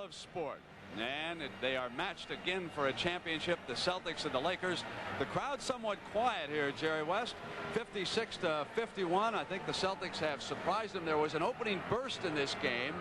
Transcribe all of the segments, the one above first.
of sport. And they are matched again for a championship, the Celtics and the Lakers. The crowd somewhat quiet here, Jerry West. 56-51. I think the Celtics have surprised them. There was an opening burst in this game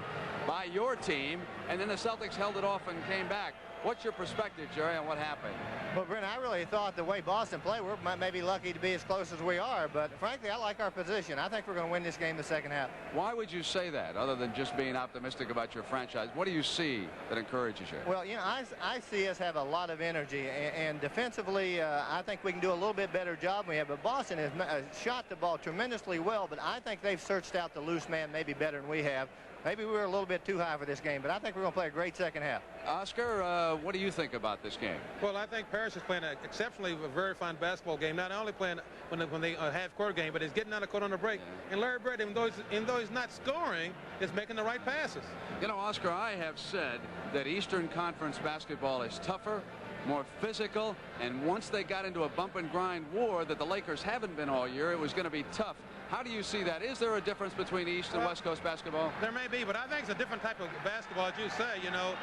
by your team, and then the Celtics held it off and came back. What's your perspective, Jerry, on what happened? Well, Brent, I really thought the way Boston played, we're maybe lucky to be as close as we are, but frankly, I like our position. I think we're going to win this game the second half. Why would you say that, other than just being optimistic about your franchise? What do you see that encourages you? Well, you know, I see us have a lot of energy, and defensively, I think we can do a little bit better job than we have. But Boston has shot the ball tremendously well, but I think they've searched out the loose man maybe better than we have. Maybe we were a little bit too high for this game, but I think we're going to play a great second half. Oscar, what do you think about this game? Well, I think Parrish is playing an exceptionally very fine basketball game. Not only playing when they half-court game, but he's getting on the court on the break. Yeah. And Larry Bird, even though he's not scoring, is making the right passes. You know, Oscar, I have said that Eastern Conference basketball is tougher, more physical, and once they got into a bump-and-grind war that the Lakers haven't been all year, it was going to be tough. How do you see that? Is there a difference between East and West Coast basketball? There may be, but I think it's a different type of basketball, as you say. You know,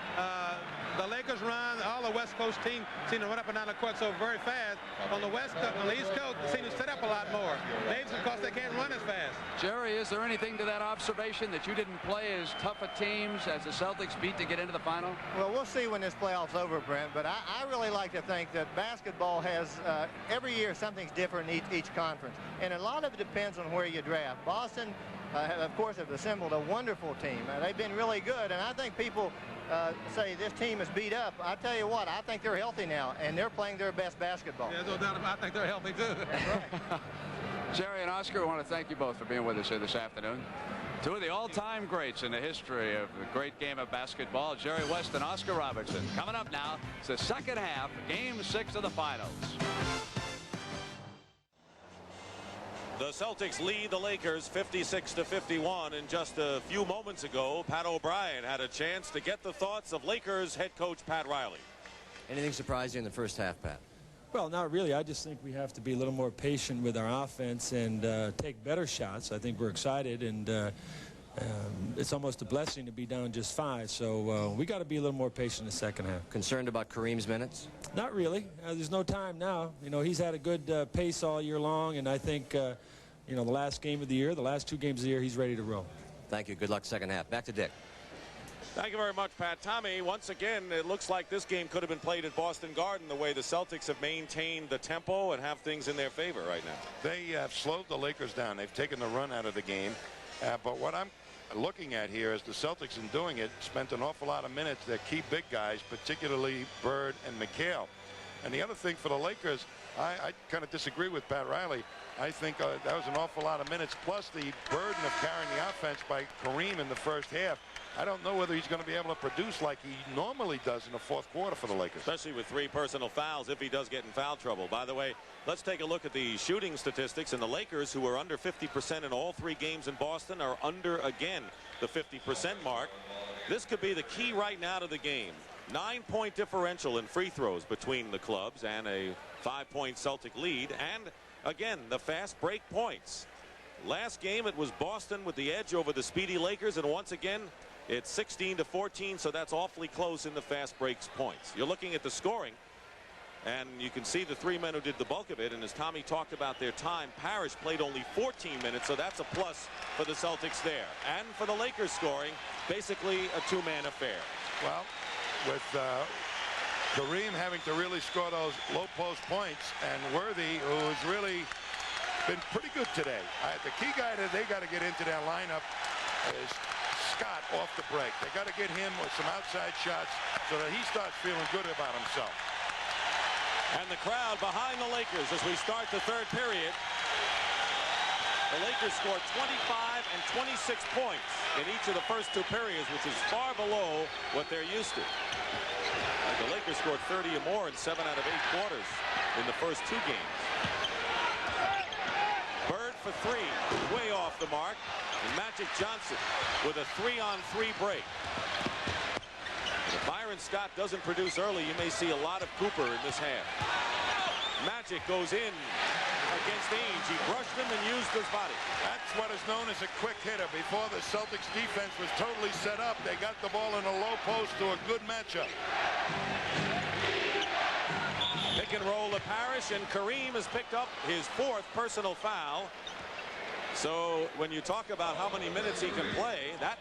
the Lakers run, all the West Coast teams seem to run up and down the court so very fast. On the West Coast, on the East Coast, they seem to set up a lot more. Maybe it's because they can't run as fast. Jerry, is there anything to that observation that you didn't play as tough a teams as the Celtics beat to get into the final? Well, we'll see when this playoff's over, Brent, but I really like to think that basketball has, every year something's different in each conference, and a lot of it depends on where you draft. Boston, of course, have assembled a wonderful team. They've been really good, and I think people say this team is beat up. I tell you what, I think they're healthy now, and they're playing their best basketball. Yeah, no doubt about it. I think they're healthy, too. That's right. Jerry and Oscar, I want to thank you both for being with us here this afternoon. Two of the all-time greats in the history of the great game of basketball, Jerry West and Oscar Robertson. Coming up now, it's the second half, Game 6 of the finals. The Celtics lead the Lakers 56-51, and just a few moments ago, Pat O'Brien had a chance to get the thoughts of Lakers head coach Pat Riley. Anything surprise you in the first half, Pat? Well, not really. I just think we have to be a little more patient with our offense and take better shots. I think we're excited, and it's almost a blessing to be down just 5. So we got to be a little more patient in the second half. Concerned about Kareem's minutes? Not really. There's no time now. You know, he's had a good pace all year long, and I think, you know, the last game of the year, the last 2 games of the year, he's ready to roll. Thank you. Good luck second half. Back to Dick. Thank you very much, Pat. Tommy, once again, it looks like this game could have been played at Boston Garden the way the Celtics have maintained the tempo and have things in their favor right now. They have slowed the Lakers down. They've taken the run out of the game. But what I'm looking at here is the Celtics, in doing it, spent an awful lot of minutes. Their key big guys, particularly Bird and McHale. And the other thing for the Lakers, I kind of disagree with Pat Riley. I think that was an awful lot of minutes, plus the burden of carrying the offense by Kareem in the first half. I don't know whether he's going to be able to produce like he normally does in the fourth quarter for the Lakers. Especially with 3 personal fouls if he does get in foul trouble. By the way, let's take a look at the shooting statistics. And the Lakers, who are under 50% in all 3 games in Boston, are under, again, the 50% mark. This could be the key right now to the game. 9-point differential in free throws between the clubs and a 5-point Celtic lead. And, again, the fast break points. Last game, it was Boston with the edge over the speedy Lakers. And once again, it's 16-14, so that's awfully close in the fast breaks points. You're looking at the scoring, and you can see the 3 men who did the bulk of it. And as Tommy talked about their time, Parrish played only 14 minutes, so that's a plus for the Celtics there. And for the Lakers scoring, basically a 2-man affair. Well, with Kareem having to really score those low post points, and Worthy, who's really been pretty good today. The key guy that they got to get into their lineup is Scott off the break. They got to get him with some outside shots so that he starts feeling good about himself. And the crowd behind the Lakers as we start the third period. The Lakers scored 25 and 26 points in each of the first 2 periods, which is far below what they're used to. The Lakers scored 30 or more in 7 out of 8 quarters in the first 2 games. Bird for 3, way off the mark. And Magic Johnson with a 3-on-3 break. If Byron Scott doesn't produce early, you may see a lot of Cooper in this half. Magic goes in against Ainge. He brushed him and used his body. That's what is known as a quick hitter. Before the Celtics defense was totally set up, they got the ball in a low post to a good matchup. Pick and roll to Parrish, and Kareem has picked up his 4th personal foul. So when you talk about how many minutes he can play, that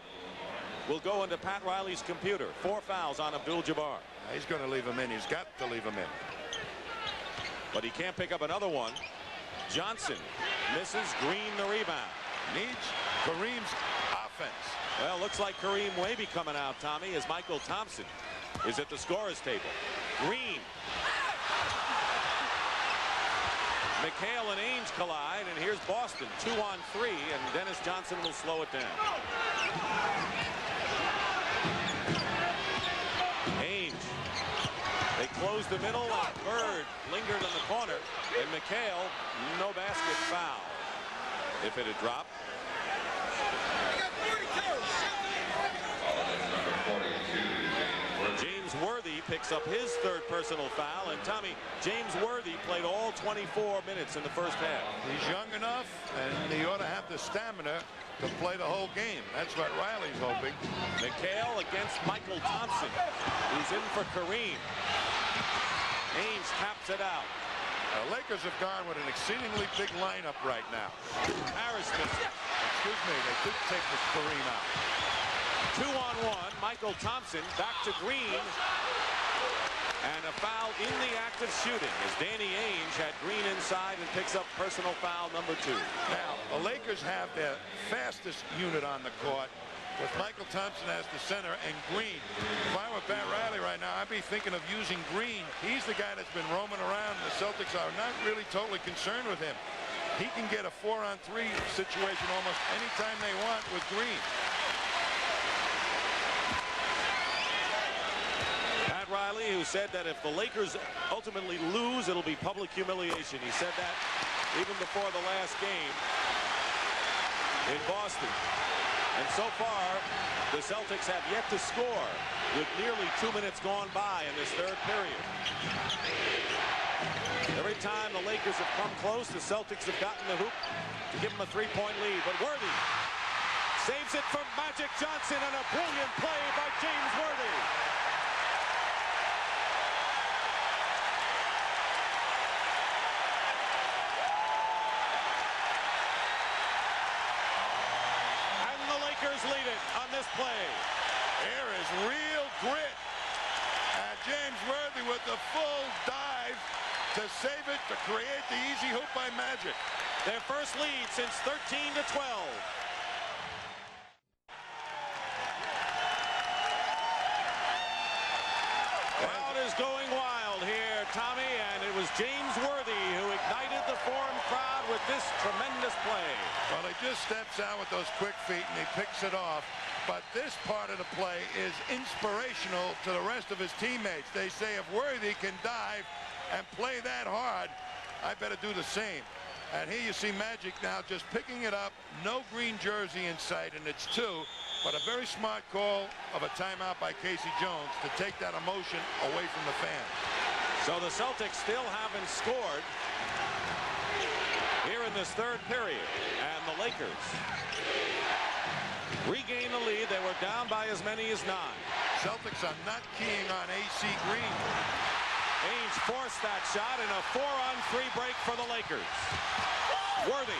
will go into Pat Riley's computer. 4 fouls on Abdul-Jabbar. He's going to leave him in. He's got to leave him in. But he can't pick up another one. Johnson misses. Green the rebound. Needs Kareem's offense. Well, looks like Kareem may be coming out, Tommy, as Michael Thompson is at the scorer's table. Green. McHale and Ainge collide, and here's Boston 2-on-3, and Dennis Johnson will slow it down. Ainge. They closed the middle, and Bird lingered in the corner, and McHale, no basket, foul. If it had dropped. James Worthy picks up his 3rd personal foul, and Tommy, James Worthy played all 24 minutes in the first half. He's young enough, and he ought to have the stamina to play the whole game. That's what Riley's hoping. McHale against Michael Thompson, who's in for Kareem. Ainge taps it out. The Lakers have gone with an exceedingly big lineup right now. Harris misses. Excuse me, they did take the Kareem out. 2-on-1. Michael Thompson back to Green. And a foul in the act of shooting as Danny Ainge had Green inside and picks up personal foul number 2. Now, the Lakers have their fastest unit on the court with Michael Thompson as the center and Green. If I were Pat Riley right now, I'd be thinking of using Green. He's the guy that's been roaming around. The Celtics are not really totally concerned with him. He can get a 4-on-3 situation almost anytime they want with Green. Pat Riley, who said that if the Lakers ultimately lose, it'll be public humiliation. He said that even before the last game in Boston. And so far, the Celtics have yet to score with nearly 2 minutes gone by in this 3rd period. Every time the Lakers have come close, the Celtics have gotten the hoop to give them a 3-point lead. But Worthy saves it from Magic Johnson, and a brilliant play by James Worthy. Lead it on this play. There is real grit. James Worthy with the full dive to save it, to create the easy hoop by Magic. Their first lead since 13-12. Crowd is going wild here, Tommy, and it was James Worthy who ignited the Forum crowd with this tremendous play. Well, he just steps out with those quick feet and he picks it off. But this part of the play is inspirational to the rest of his teammates. They say if Worthy can dive and play that hard, I better do the same. And here you see Magic now just picking it up. No green jersey in sight, and it's 2. But a very smart call of a timeout by Casey Jones to take that emotion away from the fans. So the Celtics still haven't scored here in this 3rd period. And the Lakers regain the lead. They were down by as many as 9. Celtics are not keying on AC Green. Ainge forced that shot in a 4-on-3 break for the Lakers. Worthy